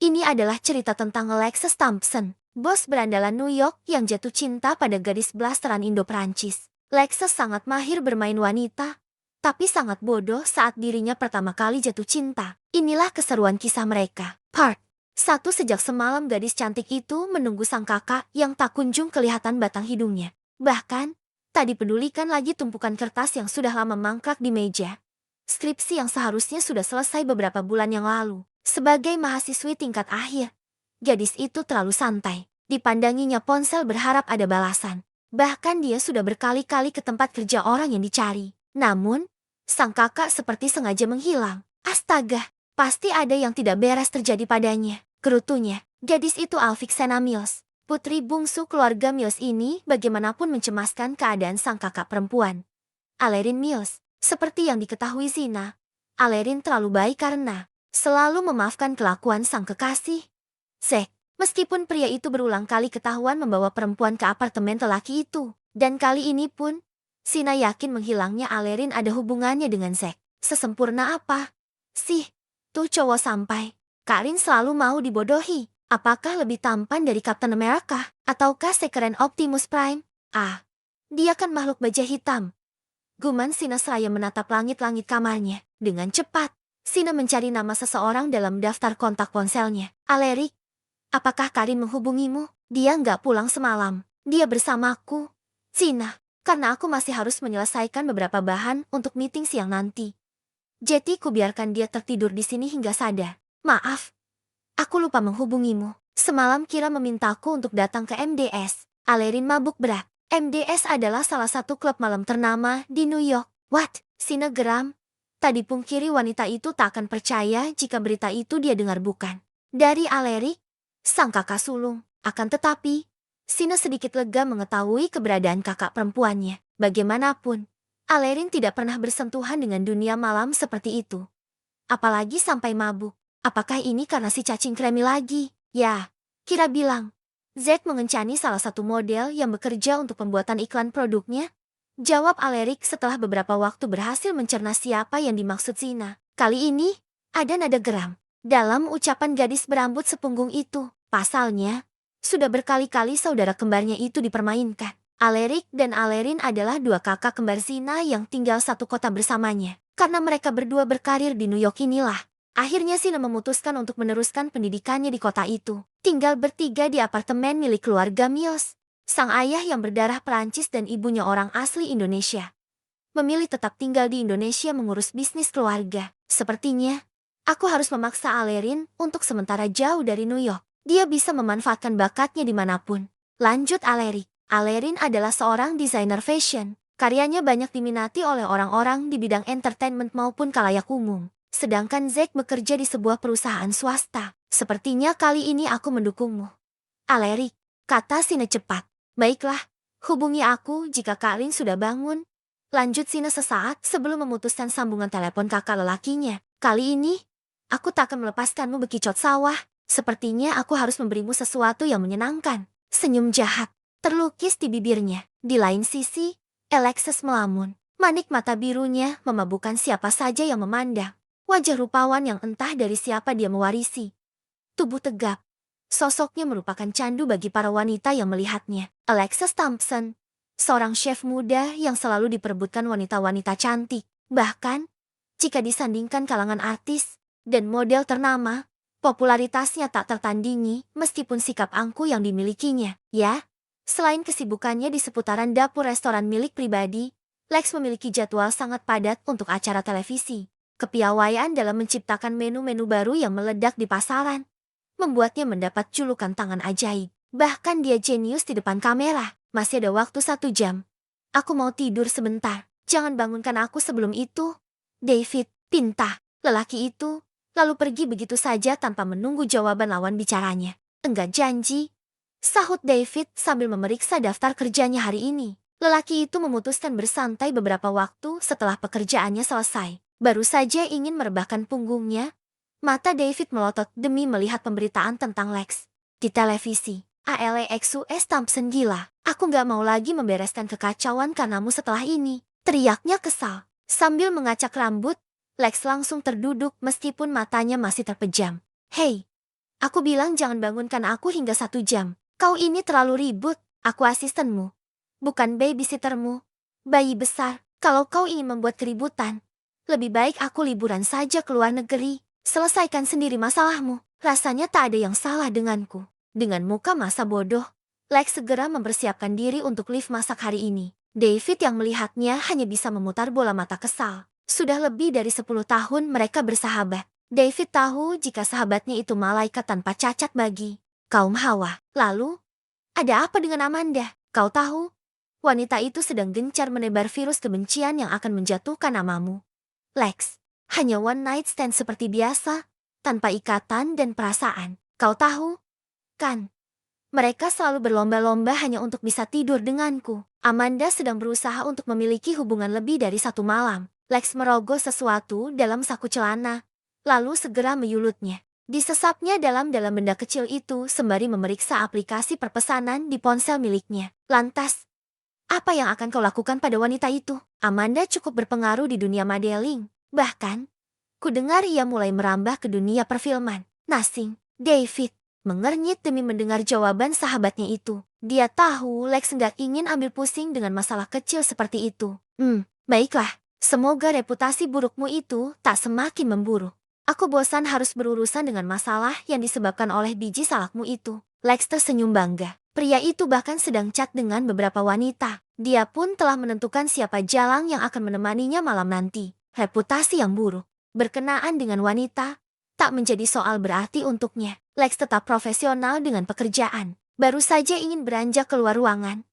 Ini adalah cerita tentang Alexis Thompson, bos berandalan New York yang jatuh cinta pada gadis blasteran Indo-Prancis. Alexis sangat mahir bermain wanita, tapi sangat bodoh saat dirinya pertama kali jatuh cinta. Inilah keseruan kisah mereka. Part 1. Sejak semalam gadis cantik itu menunggu sang kakak yang tak kunjung kelihatan batang hidungnya. Bahkan, tak dipedulikan lagi tumpukan kertas yang sudah lama mangkrak di meja. Skripsi yang seharusnya sudah selesai beberapa bulan yang lalu. Sebagai mahasiswi tingkat akhir, gadis itu terlalu santai. Dipandanginya ponsel berharap ada balasan. Bahkan dia sudah berkali-kali ke tempat kerja orang yang dicari. Namun, sang kakak seperti sengaja menghilang. Astaga, pasti ada yang tidak beres terjadi padanya. Gerutunya, gadis itu Alvixena Mills. Putri bungsu keluarga Mills ini bagaimanapun mencemaskan keadaan sang kakak perempuan, Alerin Mills. Seperti yang diketahui Zina, Alerin terlalu baik karena selalu memaafkan kelakuan sang kekasih, Zack. Meskipun pria itu berulang kali ketahuan membawa perempuan ke apartemen lelaki itu. Dan kali ini pun, Zina yakin menghilangnya Alerin ada hubungannya dengan Zack. Sesempurna apa sih tuh cowok sampai Karin selalu mau dibodohi? Apakah lebih tampan dari Captain America? Ataukah sekeren Optimus Prime? Dia kan makhluk baja hitam. Guman Zina seraya menatap langit-langit kamarnya. Dengan cepat, Zina mencari nama seseorang dalam daftar kontak ponselnya. Alerik, apakah Karin menghubungimu? Dia nggak pulang semalam. Dia bersamaku. Zina, karena aku masih harus menyelesaikan beberapa bahan untuk meeting siang nanti. Jadi kubiarkan dia tertidur di sini hingga sadar. Maaf, aku lupa menghubungimu. Semalam Kira memintaku untuk datang ke MDS. Alerin mabuk berat. MDS adalah salah satu klub malam ternama di New York. What? Zina geram. Tak dipungkiri wanita itu tak akan percaya jika berita itu dia dengar bukan dari Alerik, sang kakak sulung. Akan tetapi, Zina sedikit lega mengetahui keberadaan kakak perempuannya. Bagaimanapun, Alerin tidak pernah bersentuhan dengan dunia malam seperti itu. Apalagi sampai mabuk. Apakah ini karena si cacing kremi lagi? Ya, Kira bilang. Zack mengencani salah satu model yang bekerja untuk pembuatan iklan produknya. Jawab Alerik setelah beberapa waktu berhasil mencerna siapa yang dimaksud Zina. Kali ini, ada nada geram dalam ucapan gadis berambut sepunggung itu. Pasalnya, sudah berkali-kali saudara kembarnya itu dipermainkan. Alerik dan Alerin adalah dua kakak kembar Zina yang tinggal satu kota bersamanya. Karena mereka berdua berkarir di New York inilah, akhirnya Zina memutuskan untuk meneruskan pendidikannya di kota itu. Tinggal bertiga di apartemen milik keluarga Mills. Sang ayah yang berdarah Perancis dan ibunya orang asli Indonesia memilih tetap tinggal di Indonesia mengurus bisnis keluarga. Sepertinya, aku harus memaksa Alerin untuk sementara jauh dari New York. Dia bisa memanfaatkan bakatnya dimanapun. Lanjut Alerik. Alerin adalah seorang desainer fashion. Karyanya banyak diminati oleh orang-orang di bidang entertainment maupun khalayak umum. Sedangkan Zack bekerja di sebuah perusahaan swasta. Sepertinya kali ini aku mendukungmu, Alerik, kata Zina cepat. Baiklah, hubungi aku jika Karin sudah bangun. Lanjut Zina sesaat sebelum memutuskan sambungan telepon kakak lelakinya. Kali ini, aku tak akan melepaskanmu bekicot sawah. Sepertinya aku harus memberimu sesuatu yang menyenangkan. Senyum jahat terlukis di bibirnya. Di lain sisi, Alexis melamun. Manik mata birunya memabukkan siapa saja yang memandang. Wajah rupawan yang entah dari siapa dia mewarisi. Tubuh tegap. Sosoknya merupakan candu bagi para wanita yang melihatnya. Alexis Thompson, seorang chef muda yang selalu diperebutkan wanita-wanita cantik. Bahkan, jika disandingkan kalangan artis dan model ternama, popularitasnya tak tertandingi meskipun sikap angkuh yang dimilikinya. Ya, selain kesibukannya di seputaran dapur restoran milik pribadi, Lex memiliki jadwal sangat padat untuk acara televisi. Kepiawaian dalam menciptakan menu-menu baru yang meledak di pasaran membuatnya mendapat julukan tangan ajaib. Bahkan dia jenius di depan kamera. Masih ada waktu 1 jam. Aku mau tidur sebentar. Jangan bangunkan aku sebelum itu. David, pinta. Lelaki itu lalu pergi begitu saja tanpa menunggu jawaban lawan bicaranya. Enggak janji, sahut David sambil memeriksa daftar kerjanya hari ini. Lelaki itu memutuskan bersantai beberapa waktu setelah pekerjaannya selesai. Baru saja ingin merebahkan punggungnya, mata David melotot demi melihat pemberitaan tentang Lex di televisi. Alexis Thompson gila. Aku gak mau lagi membereskan kekacauan karenamu setelah ini. Teriaknya kesal. Sambil mengacak rambut, Lex langsung terduduk meskipun matanya masih terpejam. Hei, Aku bilang jangan bangunkan aku hingga 1 jam. Kau ini terlalu ribut. Aku asistenmu, bukan babysittermu. Bayi besar, kalau kau ingin membuat keributan, lebih baik aku liburan saja ke luar negeri. Selesaikan sendiri masalahmu. Rasanya tak ada yang salah denganku. Dengan muka masa bodoh, Lex segera mempersiapkan diri untuk lift masak hari ini. David yang melihatnya hanya bisa memutar bola mata kesal. Sudah lebih dari 10 tahun mereka bersahabat. David tahu jika sahabatnya itu malaikat tanpa cacat bagi kaum Hawa. Lalu, ada apa dengan Amanda? Kau tahu, wanita itu sedang gencar menebar virus kebencian yang akan menjatuhkan namamu. Lex, hanya one night stand seperti biasa, tanpa ikatan dan perasaan. Kau tahu, kan? Mereka selalu berlomba-lomba hanya untuk bisa tidur denganku. Amanda sedang berusaha untuk memiliki hubungan lebih dari 1 malam. Lex merogoh sesuatu dalam saku celana, lalu segera menyulutnya. Disesapnya dalam benda kecil itu sembari memeriksa aplikasi perpesanan di ponsel miliknya. Lantas, apa yang akan kau lakukan pada wanita itu? Amanda cukup berpengaruh di dunia modeling. Bahkan, ku dengar ia mulai merambah ke dunia perfilman. Nasing, David mengernyit demi mendengar jawaban sahabatnya itu. Dia tahu Lex nggak ingin ambil pusing dengan masalah kecil seperti itu. Baiklah. Semoga reputasi burukmu itu tak semakin memburuk. Aku bosan harus berurusan dengan masalah yang disebabkan oleh biji salakmu itu. Lex tersenyum bangga. Pria itu bahkan sedang chat dengan beberapa wanita. Dia pun telah menentukan siapa jalang yang akan menemaninya malam nanti. Reputasi yang buruk berkenaan dengan wanita tak menjadi soal berarti untuknya. Lex tetap profesional dengan pekerjaan. Baru saja ingin beranjak keluar ruangan,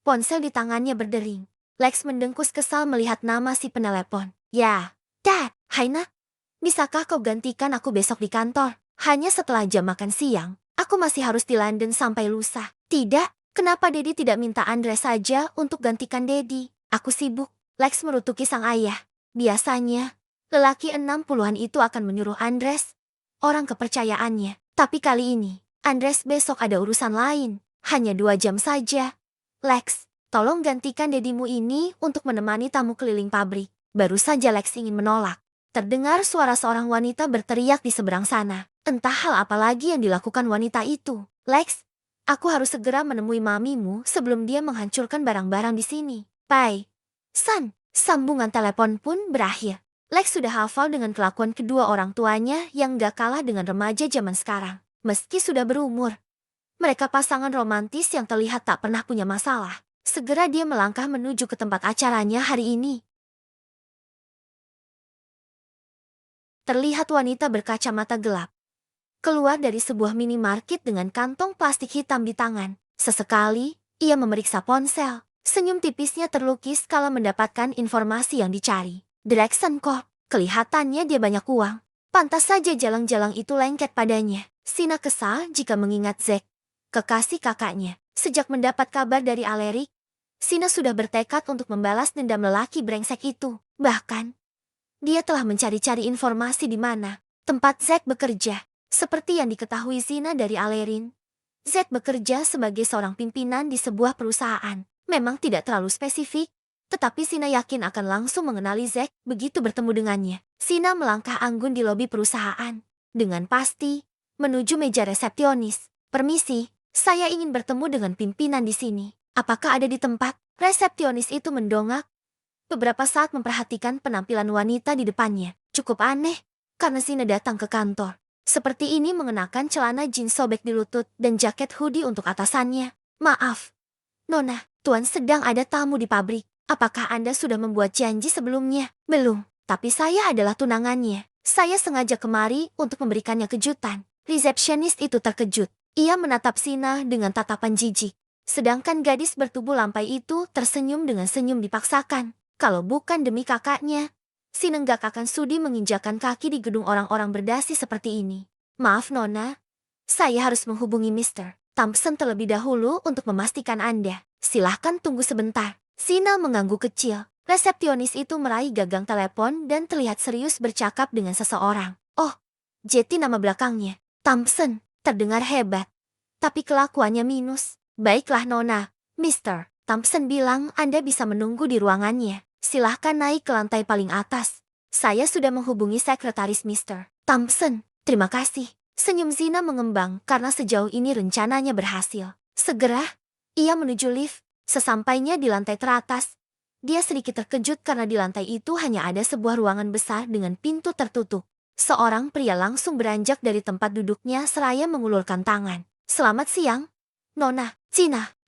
ponsel di tangannya berdering. Lex mendengkus kesal melihat nama si penelepon. Ya, Dad, hai nak. Bisakah kau gantikan aku besok di kantor? Hanya setelah jam makan siang. Aku masih harus di London sampai lusa. Tidak, kenapa Daddy tidak minta Andre saja untuk gantikan Daddy? Aku sibuk. Lex merutuki sang ayah. Biasanya, lelaki 60-an itu akan menyuruh Andres, orang kepercayaannya. Tapi kali ini, Andres besok ada urusan lain. Hanya 2 jam saja. Lex, tolong gantikan dedimu ini untuk menemani tamu keliling pabrik. Baru saja Lex ingin menolak, terdengar suara seorang wanita berteriak di seberang sana. Entah hal apa lagi yang dilakukan wanita itu. Lex, aku harus segera menemui mamimu sebelum dia menghancurkan barang-barang di sini. Pai, San, sambungan telepon pun berakhir. Lex sudah hafal dengan kelakuan kedua orang tuanya yang gak kalah dengan remaja zaman sekarang. Meski sudah berumur, mereka pasangan romantis yang terlihat tak pernah punya masalah. Segera dia melangkah menuju ke tempat acaranya hari ini. Terlihat wanita berkacamata gelap keluar dari sebuah minimarket dengan kantong plastik hitam di tangan. Sesekali, ia memeriksa ponsel. Senyum tipisnya terlukis kala mendapatkan informasi yang dicari. Direction Corp, kelihatannya dia banyak uang. Pantas saja jalang-jalang itu lengket padanya. Sina kesal jika mengingat Zack, kekasih kakaknya. Sejak mendapat kabar dari Aleric, Sina sudah bertekad untuk membalas dendam lelaki brengsek itu. Bahkan, dia telah mencari-cari informasi di mana tempat Zack bekerja. Seperti yang diketahui Sina dari Alerin, Zack bekerja sebagai seorang pimpinan di sebuah perusahaan. Memang tidak terlalu spesifik, tetapi Sina yakin akan langsung mengenali Zack begitu bertemu dengannya. Sina melangkah anggun di lobi perusahaan. Dengan pasti, menuju meja resepsionis. Permisi, saya ingin bertemu dengan pimpinan di sini. Apakah ada di tempat? Resepsionis itu mendongak beberapa saat memperhatikan penampilan wanita di depannya. Cukup aneh, karena Sina datang ke kantor seperti ini mengenakan celana jeans sobek di lutut dan jaket hoodie untuk atasannya. Maaf, Nona, Tuan sedang ada tamu di pabrik. Apakah Anda sudah membuat janji sebelumnya? Belum, tapi saya adalah tunangannya. Saya sengaja kemari untuk memberikannya kejutan. Resepsionis itu terkejut. Ia menatap Sina dengan tatapan jijik. Sedangkan gadis bertubuh lampai itu tersenyum dengan senyum dipaksakan. Kalau bukan demi kakaknya, Sina nggak akan sudi menginjakan kaki di gedung orang-orang berdasi seperti ini. Maaf Nona, saya harus menghubungi Mr. Thompson terlebih dahulu untuk memastikan Anda. Silahkan tunggu sebentar. Sina mengangguk kecil. Resepsionis itu meraih gagang telepon dan terlihat serius bercakap dengan seseorang. Oh, Jetty nama belakangnya. Thompson, terdengar hebat. Tapi kelakuannya minus. Baiklah Nona, Mr. Thompson bilang Anda bisa menunggu di ruangannya. Silahkan naik ke lantai paling atas. Saya sudah menghubungi sekretaris Mr. Thompson. Terima kasih. Senyum Zina mengembang karena sejauh ini rencananya berhasil. Segera, ia menuju lift. Sesampainya di lantai teratas, dia sedikit terkejut karena di lantai itu hanya ada sebuah ruangan besar dengan pintu tertutup. Seorang pria langsung beranjak dari tempat duduknya seraya mengulurkan tangan. "Selamat siang, Nona."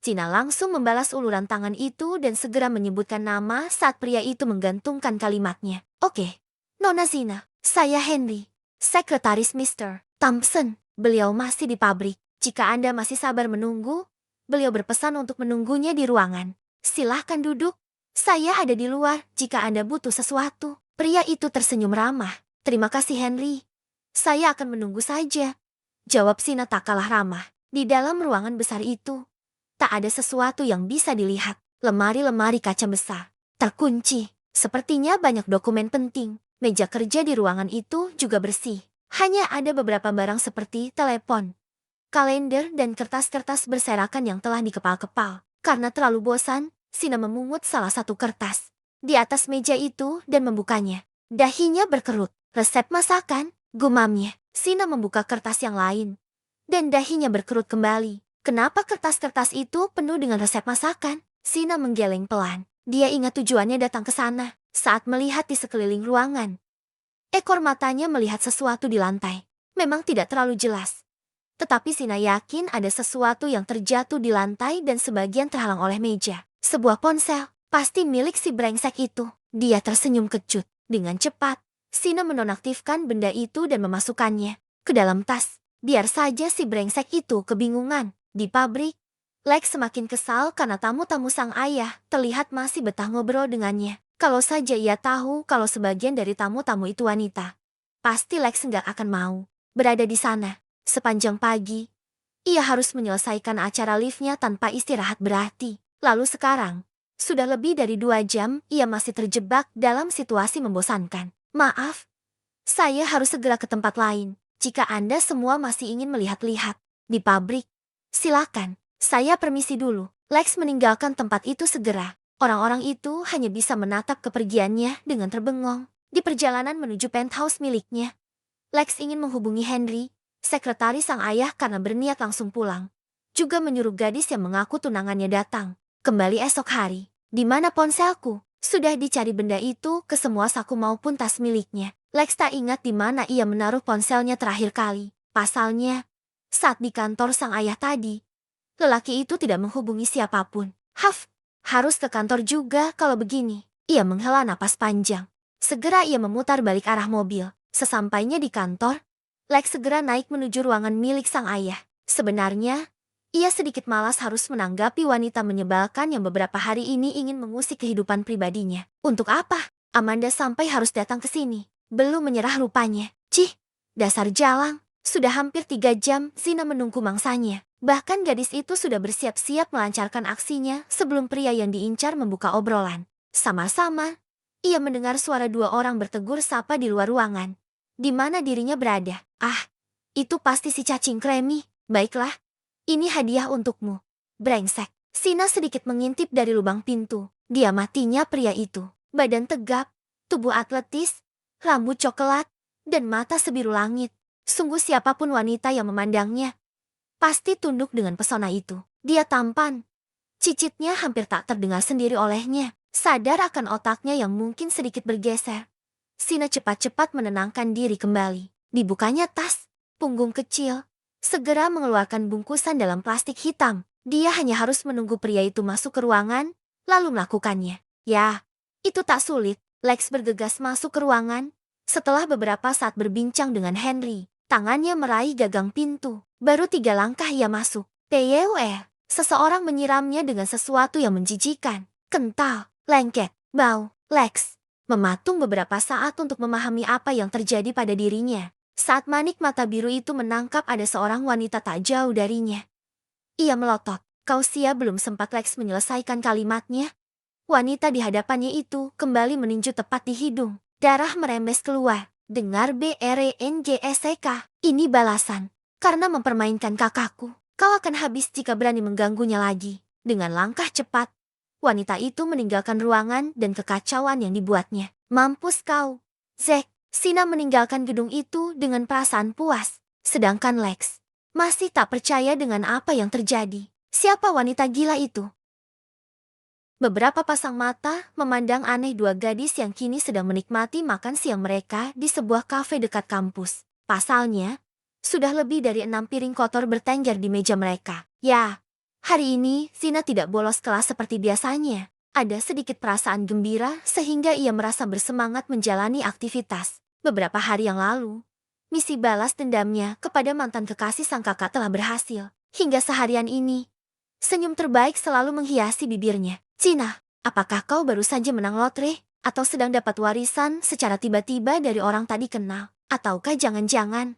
Cina langsung membalas uluran tangan itu dan segera menyebutkan nama saat pria itu menggantungkan kalimatnya. "Oke, Nona Zina, saya Henry, sekretaris Mr. Thompson. Beliau masih di pabrik. Jika Anda masih sabar menunggu, beliau berpesan untuk menunggunya di ruangan. Silahkan duduk. Saya ada di luar jika Anda butuh sesuatu." Pria itu tersenyum ramah. "Terima kasih Henry. Saya akan menunggu saja," jawab Sina tak kalah ramah. Di dalam ruangan besar itu, tak ada sesuatu yang bisa dilihat. Lemari-lemari kaca besar terkunci. Sepertinya banyak dokumen penting. Meja kerja di ruangan itu juga bersih. Hanya ada beberapa barang seperti telepon, kalender, dan kertas-kertas berserakan yang telah dikepal-kepal. Karena terlalu bosan, Sina memungut salah satu kertas di atas meja itu dan membukanya. Dahinya berkerut. "Resep masakan," gumamnya. Sina membuka kertas yang lain, dan dahinya berkerut kembali. Kenapa kertas-kertas itu penuh dengan resep masakan? Sina menggeleng pelan. Dia ingat tujuannya datang ke sana saat melihat di sekeliling ruangan. Ekor matanya melihat sesuatu di lantai. Memang tidak terlalu jelas, tetapi Sina yakin ada sesuatu yang terjatuh di lantai dan sebagian terhalang oleh meja. Sebuah ponsel, pasti milik si brengsek itu. Dia tersenyum kecut. Dengan cepat, Sina menonaktifkan benda itu dan memasukkannya ke dalam tas. Biar saja si brengsek itu kebingungan. Di pabrik, Lex semakin kesal karena tamu-tamu sang ayah terlihat masih betah ngobrol dengannya. Kalau saja ia tahu kalau sebagian dari tamu-tamu itu wanita, pasti Lex nggak akan mau berada di sana. Sepanjang pagi, ia harus menyelesaikan acara liftnya tanpa istirahat berarti. Lalu sekarang, sudah lebih dari 2 jam, ia masih terjebak dalam situasi membosankan. "Maaf, saya harus segera ke tempat lain. Jika Anda semua masih ingin melihat-lihat di pabrik, silakan. Saya permisi dulu." Lex meninggalkan tempat itu segera. Orang-orang itu hanya bisa menatap kepergiannya dengan terbengong. Di perjalanan menuju penthouse miliknya, Lex ingin menghubungi Henry, sekretaris sang ayah, karena berniat langsung pulang. Juga menyuruh gadis yang mengaku tunangannya datang kembali esok hari. "Di mana ponselku?" Sudah dicari benda itu ke semua saku maupun tas miliknya. Lex tak ingat di mana ia menaruh ponselnya terakhir kali. Pasalnya, saat di kantor sang ayah tadi, lelaki itu tidak menghubungi siapapun. Harus ke kantor juga kalau begini. Ia menghela napas panjang. Segera ia memutar balik arah mobil. Sesampainya di kantor, Lex segera naik menuju ruangan milik sang ayah. Sebenarnya, ia sedikit malas harus menanggapi wanita menyebalkan yang beberapa hari ini ingin mengusik kehidupan pribadinya. Untuk apa Amanda sampai harus datang ke sini? Belum menyerah rupanya. Dasar jalang. Sudah hampir 3 jam Zina menunggu mangsanya. Bahkan gadis itu sudah bersiap-siap melancarkan aksinya sebelum pria yang diincar membuka obrolan. Sama-sama, ia mendengar suara 2 orang bertegur sapa di luar ruangan. Di mana dirinya berada? "Ah, itu pasti si cacing kremi. Baiklah, ini hadiah untukmu, brengsek." Sina sedikit mengintip dari lubang pintu. Dia matinya pria itu. Badan tegap, tubuh atletis, rambut coklat, dan mata sebiru langit. Sungguh siapapun wanita yang memandangnya pasti tunduk dengan pesona itu. Dia tampan. Cicitnya hampir tak terdengar sendiri olehnya. Sadar akan otaknya yang mungkin sedikit bergeser, Sina cepat-cepat menenangkan diri kembali. Dibukanya tas, punggung kecil, segera mengeluarkan bungkusan dalam plastik hitam. Dia hanya harus menunggu pria itu masuk ke ruangan, lalu melakukannya. Ya, itu tak sulit. Lex bergegas masuk ke ruangan. Setelah beberapa saat berbincang dengan Henry, tangannya meraih gagang pintu. Baru 3 langkah ia masuk. Seseorang menyiramnya dengan sesuatu yang menjijikan. Kental, lengket, bau. Lex mematung beberapa saat untuk memahami apa yang terjadi pada dirinya. Saat manik mata biru itu menangkap ada seorang wanita tak jauh darinya. Ia melotot. Kausia belum sempat Lex menyelesaikan kalimatnya. Wanita di hadapannya itu kembali meninju tepat di hidung. Darah merembes keluar. "Dengar BRNGSK, ini balasan. Karena mempermainkan kakakku, kau akan habis jika berani mengganggunya lagi." Dengan langkah cepat, wanita itu meninggalkan ruangan dan kekacauan yang dibuatnya. "Mampus kau, Zack." Sina meninggalkan gedung itu dengan perasaan puas. Sedangkan Lex masih tak percaya dengan apa yang terjadi. Siapa wanita gila itu? Beberapa pasang mata memandang aneh dua gadis yang kini sedang menikmati makan siang mereka di sebuah kafe dekat kampus. Pasalnya, sudah lebih dari 6 piring kotor bertengger di meja mereka. Ya, hari ini Zina tidak bolos kelas seperti biasanya. Ada sedikit perasaan gembira sehingga ia merasa bersemangat menjalani aktivitas. Beberapa hari yang lalu, misi balas dendamnya kepada mantan kekasih sang kakak telah berhasil. Hingga seharian ini, senyum terbaik selalu menghiasi bibirnya. Zina, apakah kau baru saja menang lotre? Atau sedang dapat warisan secara tiba-tiba dari orang tadi kenal? Ataukah jangan-jangan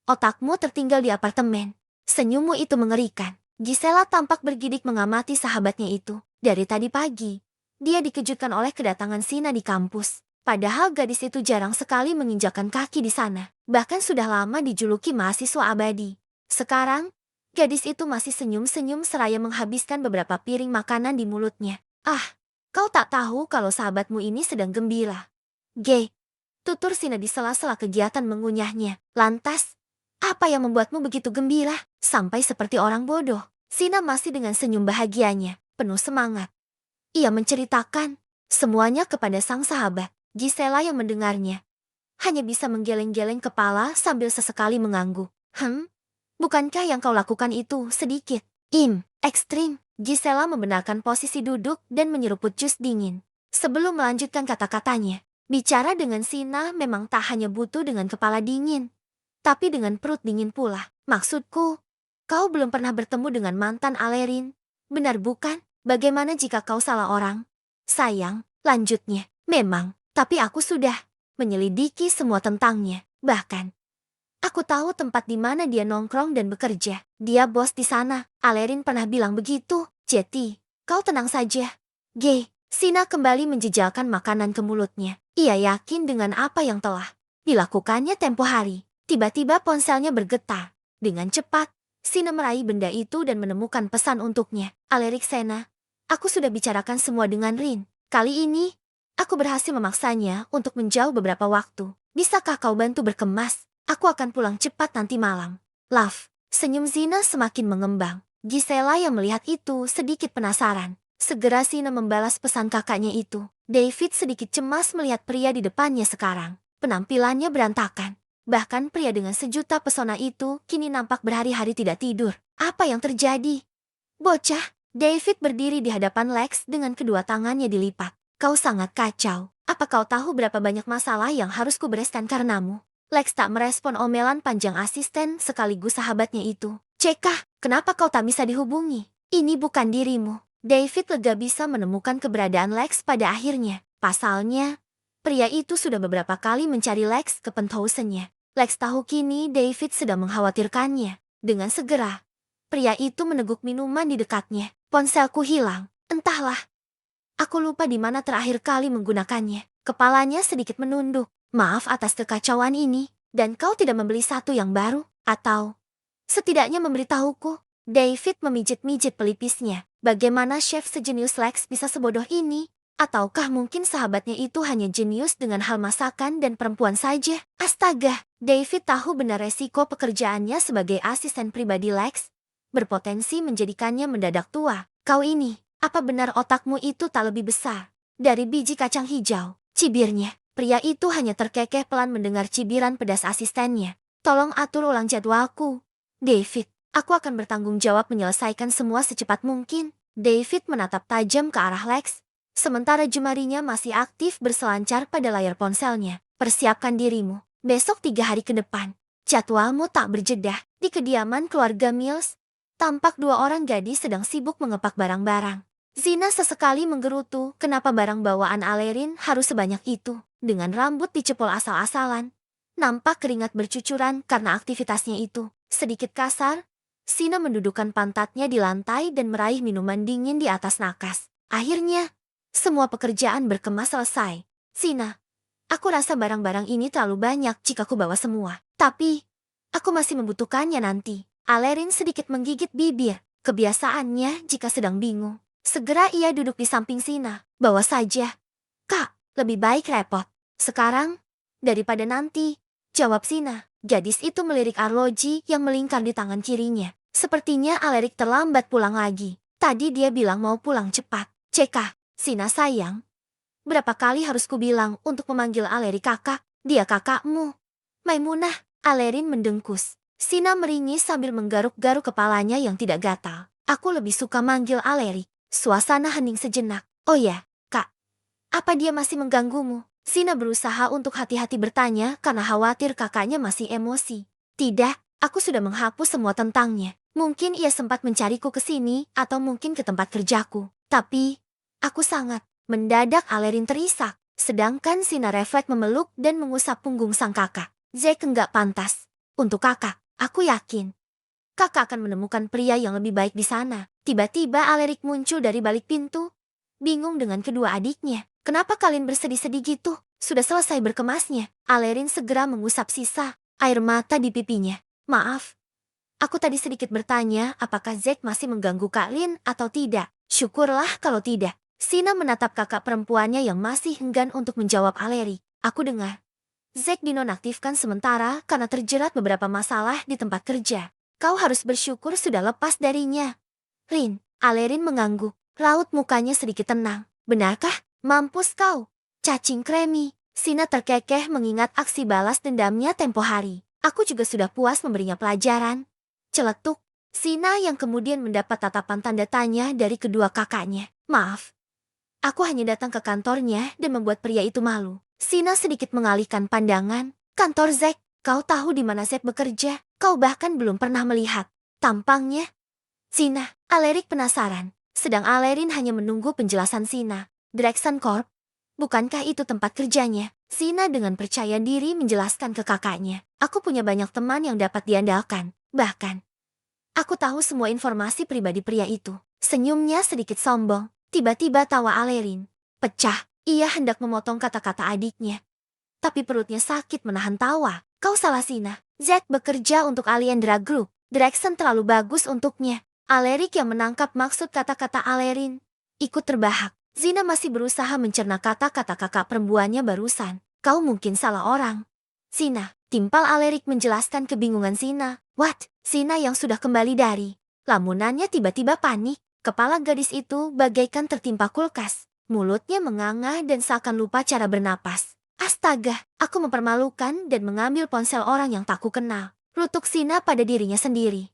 otakmu tertinggal di apartemen? Senyummu itu mengerikan. Gisela tampak bergidik mengamati sahabatnya itu. Dari tadi pagi, dia dikejutkan oleh kedatangan Sina di kampus. Padahal gadis itu jarang sekali menginjakan kaki di sana. Bahkan sudah lama dijuluki mahasiswa abadi. Sekarang, gadis itu masih senyum-senyum seraya menghabiskan beberapa piring makanan di mulutnya. Ah, kau tak tahu kalau sahabatmu ini sedang gembira. G. Tutur Sina di sela-sela kegiatan mengunyahnya. Lantas, apa yang membuatmu begitu gembira? Sampai seperti orang bodoh. Sina masih dengan senyum bahagianya, penuh semangat. Ia menceritakan semuanya kepada sang sahabat. Gisela yang mendengarnya hanya bisa menggeleng-geleng kepala sambil sesekali mengangguk. Bukankah yang kau lakukan itu sedikit ekstrim? Gisela membenarkan posisi duduk dan menyeruput jus dingin. Sebelum melanjutkan kata-katanya, bicara dengan Sina memang tak hanya butuh dengan kepala dingin, tapi dengan perut dingin pula. Maksudku, kau belum pernah bertemu dengan mantan Alerin, benar bukan? Bagaimana jika kau salah orang? Sayang, lanjutnya, memang, tapi aku sudah menyelidiki semua tentangnya. Bahkan, aku tahu tempat di mana dia nongkrong dan bekerja. Dia bos di sana. Alerin pernah bilang begitu. Jadi, kau tenang saja. G. Sina kembali menjejalkan makanan ke mulutnya. Ia yakin dengan apa yang telah dilakukannya tempo hari. Tiba-tiba ponselnya bergetar. Dengan cepat, Sina meraih benda itu dan menemukan pesan untuknya. Alerik Sena, aku sudah bicarakan semua dengan Rin. Kali ini, aku berhasil memaksanya untuk menjauh beberapa waktu. Bisakah kau bantu berkemas? Aku akan pulang cepat nanti malam. Love. Senyum Zina semakin mengembang. Gisela yang melihat itu sedikit penasaran. Segera Sina membalas pesan kakaknya itu. David sedikit cemas melihat pria di depannya sekarang. Penampilannya berantakan. Bahkan pria dengan sejuta pesona itu kini nampak berhari-hari tidak tidur. Apa yang terjadi? Bocah. David berdiri di hadapan Lex dengan kedua tangannya dilipat. Kau sangat kacau. Apa kau tahu berapa banyak masalah yang harus kubereskan karenamu? Lex tak merespon omelan panjang asisten sekaligus sahabatnya itu. Cekah, kenapa kau tak bisa dihubungi? Ini bukan dirimu. David lega bisa menemukan keberadaan Lex pada akhirnya. Pasalnya, pria itu sudah beberapa kali mencari Lex ke penthousennya. Lex tahu kini David sedang mengkhawatirkannya. Dengan segera, pria itu meneguk minuman di dekatnya. Ponselku hilang. Entahlah. Aku lupa di mana terakhir kali menggunakannya. Kepalanya sedikit menunduk. Maaf atas kekacauan ini. Dan kau tidak membeli satu yang baru? Atau setidaknya memberitahuku? David memijit-mijit pelipisnya. Bagaimana chef sejenius Lex bisa sebodoh ini? Ataukah mungkin sahabatnya itu hanya jenius dengan hal masakan dan perempuan saja? Astaga, David tahu benar resiko pekerjaannya sebagai asisten pribadi Lex berpotensi menjadikannya mendadak tua. Kau ini, apa benar otakmu itu tak lebih besar dari biji kacang hijau? Cibirnya. Pria itu hanya terkekeh pelan mendengar cibiran pedas asistennya. Tolong atur ulang jadwalku. David, aku akan bertanggung jawab menyelesaikan semua secepat mungkin. David menatap tajam ke arah Lex. Sementara jemarinya masih aktif berselancar pada layar ponselnya. Persiapkan dirimu. Besok 3 hari ke depan. Jadwalmu tak berjeda. Di kediaman keluarga Mills, tampak 2 orang gadis sedang sibuk mengepak barang-barang. Zina sesekali menggerutu kenapa barang bawaan Alerin harus sebanyak itu. Dengan rambut dicepol asal-asalan, nampak keringat bercucuran karena aktivitasnya itu. Sedikit kasar, Sina mendudukkan pantatnya di lantai dan meraih minuman dingin di atas nakas. Akhirnya, semua pekerjaan berkemas selesai. Sina, aku rasa barang-barang ini terlalu banyak jika ku bawa semua. Tapi, aku masih membutuhkannya nanti. Alerin sedikit menggigit bibir. Kebiasaannya jika sedang bingung. Segera ia duduk di samping Sina. Bawa saja. Kak, lebih baik repot sekarang daripada nanti, jawab Sina. Gadis itu melirik arloji yang melingkar di tangan kirinya. Sepertinya Alerik terlambat pulang lagi. Tadi dia bilang mau pulang cepat. CK, Sina sayang. Berapa kali harus kubilang untuk memanggil Alerik kakak? Dia kakakmu. Maimunah, Alerin mendengkus. Sina meringis sambil menggaruk-garuk kepalanya yang tidak gatal. Aku lebih suka manggil Alerik. Suasana hening sejenak. Oh ya, Kak. Apa dia masih mengganggumu? Sina berusaha untuk hati-hati bertanya karena khawatir kakaknya masih emosi. Tidak, aku sudah menghapus semua tentangnya. Mungkin ia sempat mencariku ke sini atau mungkin ke tempat kerjaku. Tapi, aku sangat. Mendadak Alerin terisak. Sedangkan Sina refleks memeluk dan mengusap punggung sang kakak. Zack enggak pantas. Untuk kakak, aku yakin. Kakak akan menemukan pria yang lebih baik di sana. Tiba-tiba Alerik muncul dari balik pintu. Bingung dengan kedua adiknya. Kenapa kalian bersedih-sedih gitu? Sudah selesai berkemasnya. Alerin segera mengusap sisa air mata di pipinya. Maaf. Aku tadi sedikit bertanya apakah Zack masih mengganggu Kak Lin atau tidak. Syukurlah kalau tidak. Sina menatap kakak perempuannya yang masih enggan untuk menjawab Alerik. Aku dengar. Zack dinonaktifkan sementara karena terjerat beberapa masalah di tempat kerja. Kau harus bersyukur sudah lepas darinya. Lin, Alerin mengangguk. Raut mukanya sedikit tenang. Benarkah? Mampus kau. Cacing kremi. Sina terkekeh mengingat aksi balas dendamnya tempo hari. Aku juga sudah puas memberinya pelajaran. Celetuk. Sina yang kemudian mendapat tatapan tanda tanya dari kedua kakaknya. Maaf. Aku hanya datang ke kantornya dan membuat pria itu malu. Sina sedikit mengalihkan pandangan. Kantor Zack, kau tahu di mana Zack bekerja? Kau bahkan belum pernah melihat tampangnya. Sina, Alerik penasaran. Sedang Alerin hanya menunggu penjelasan Sina. Direction Corp. Bukankah itu tempat kerjanya? Sina dengan percaya diri menjelaskan ke kakaknya. Aku punya banyak teman yang dapat diandalkan. Bahkan, aku tahu semua informasi pribadi pria itu. Senyumnya sedikit sombong. Tiba-tiba tawa Alerin pecah. Ia hendak memotong kata-kata adiknya. Tapi perutnya sakit menahan tawa. Kau salah Sina. Zack bekerja untuk Aliendra Group. Direction terlalu bagus untuknya. Alerik yang menangkap maksud kata-kata Alerin ikut terbahak. Zina masih berusaha mencerna kata-kata kakak perempuannya barusan. Kau mungkin salah orang. Sina, timpal Alerik menjelaskan kebingungan Sina. What? Sina yang sudah kembali dari lamunannya tiba-tiba panik. Kepala gadis itu bagaikan tertimpa kulkas. Mulutnya menganga dan seakan lupa cara bernapas. Astaga, aku mempermalukan dan mengambil ponsel orang yang tak ku kenal. Rutuk Sina pada dirinya sendiri.